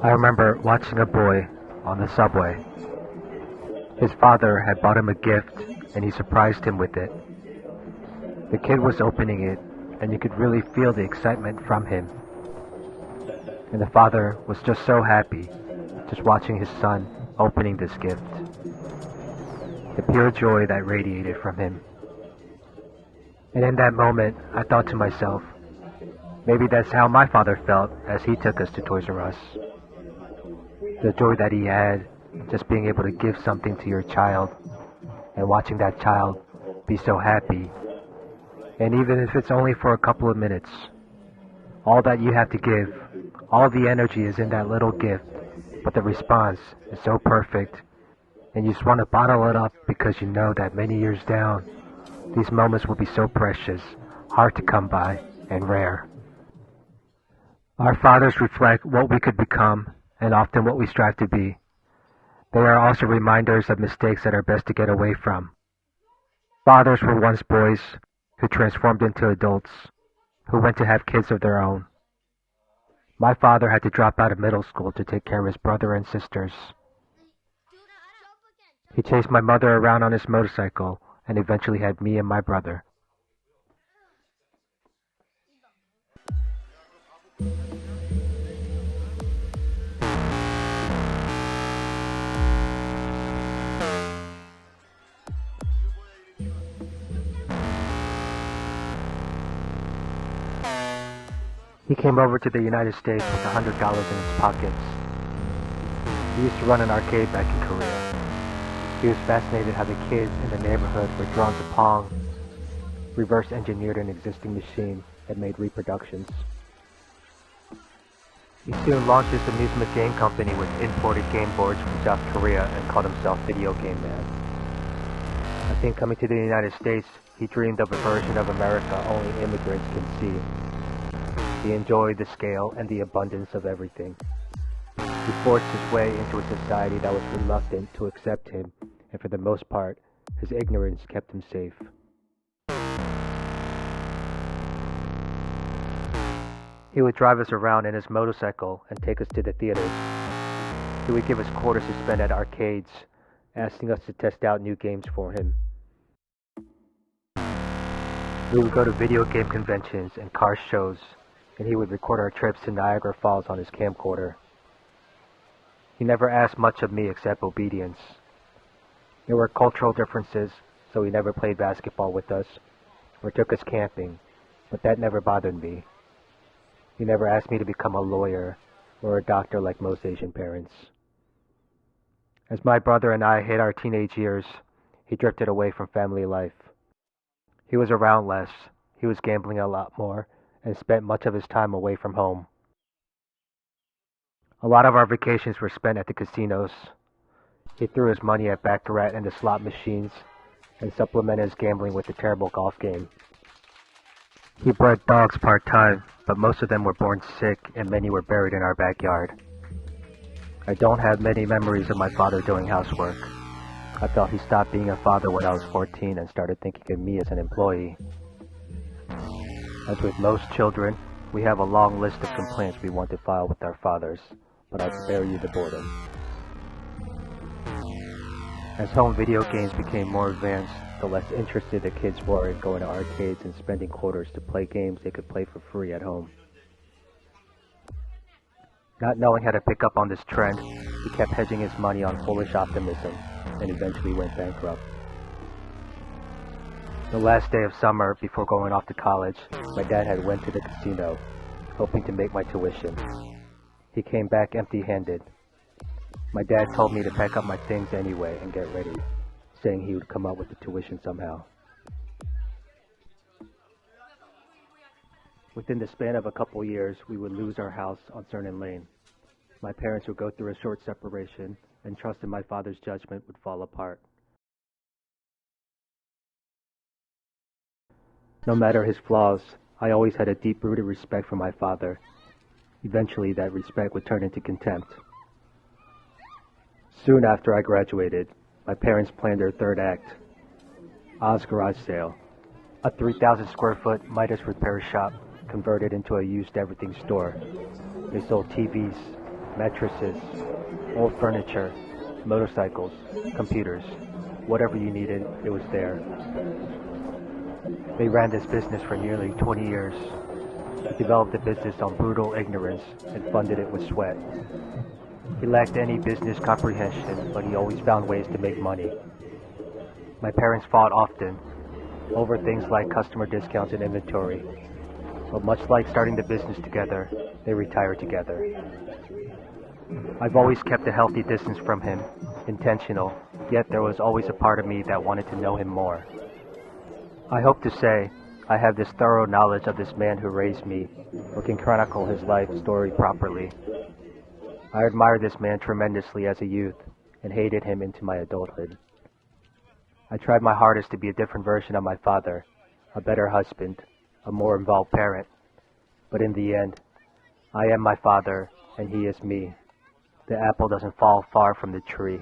I remember watching a boy on the subway. His father had bought him a gift and he surprised him with it. The kid was opening it and you could really feel the excitement from him. And the father was just so happy just watching his son opening this gift. The pure joy that radiated from him. And in that moment, I thought to myself, maybe that's how my father felt as he took us to Toys R Us. The joy that he had, just being able to give something to your child, and watching that child be so happy. And even if it's only for a couple of minutes, all that you have to give, all the energy is in that little gift, but the response is so perfect, and you just want to bottle it up because you know that many years down, these moments will be so precious, hard to come by, and rare. Our fathers reflect what we could become, and often what we strive to be. They are also reminders of mistakes that are best to get away from. Fathers were once boys who transformed into adults, who went to have kids of their own. My father had to drop out of middle school to take care of his brother and sisters. He chased my mother around on his motorcycle and eventually had me and my brother. He came over to the United States with $100 in his pockets. He used to run an arcade back in Korea. He was fascinated how the kids in the neighborhood were drawn to Pong, reverse engineered an existing machine that made reproductions. He soon launched his amusement game company with imported game boards from South Korea and called himself Video Game Man. I think coming to the United States, he dreamed of a version of America only immigrants can see. He enjoyed the scale and the abundance of everything. He forced his way into a society that was reluctant to accept him, and for the most part, his ignorance kept him safe. He would drive us around in his motorcycle and take us to the theaters. He would give us quarters to spend at arcades, asking us to test out new games for him. We would go to video game conventions and car shows, and he would record our trips to Niagara Falls on his camcorder. He never asked much of me except obedience. There were cultural differences, so he never played basketball with us or took us camping, but that never bothered me. He never asked me to become a lawyer or a doctor like most Asian parents. As my brother and I hit our teenage years, he drifted away from family life. He was around less, he was gambling a lot more, and spent much of his time away from home. A lot of our vacations were spent at the casinos. He threw his money at baccarat and the slot machines, and supplemented his gambling with a terrible golf game. He bred dogs part-time, but most of them were born sick and many were buried in our backyard. I don't have many memories of my father doing housework. I felt he stopped being a father when I was 14 and started thinking of me as an employee. As with most children, we have a long list of complaints we want to file with our fathers, but I'll spare you the boredom. As home video games became more advanced, the less interested the kids were in going to arcades and spending quarters to play games they could play for free at home. Not knowing how to pick up on this trend, he kept hedging his money on foolish optimism and eventually went bankrupt. The last day of summer, before going off to college, my dad had went to the casino, hoping to make my tuition. He came back empty-handed. My dad told me to pack up my things anyway and get ready, saying he would come up with the tuition somehow. Within the span of a couple years, we would lose our house on Cernan Lane. My parents would go through a short separation, and trust in my father's judgment would fall apart. No matter his flaws, I always had a deep-rooted respect for my father. Eventually, that respect would turn into contempt. Soon after I graduated, my parents planned their third act. Oz Garage Sale, a 3,000 square foot Midas repair shop converted into a used everything store. They sold TVs, mattresses, old furniture, motorcycles, computers. Whatever you needed, it was there. They ran this business for nearly 20 years. He developed the business on brutal ignorance and funded it with sweat. He lacked any business comprehension, but he always found ways to make money. My parents fought often over things like customer discounts and inventory, but much like starting the business together, they retired together. I've always kept a healthy distance from him, intentional, yet there was always a part of me that wanted to know him more. I hope to say I have this thorough knowledge of this man who raised me, or can chronicle his life story properly. I admired this man tremendously as a youth, and hated him into my adulthood. I tried my hardest to be a different version of my father, a better husband, a more involved parent. But in the end, I am my father, and he is me. The apple doesn't fall far from the tree.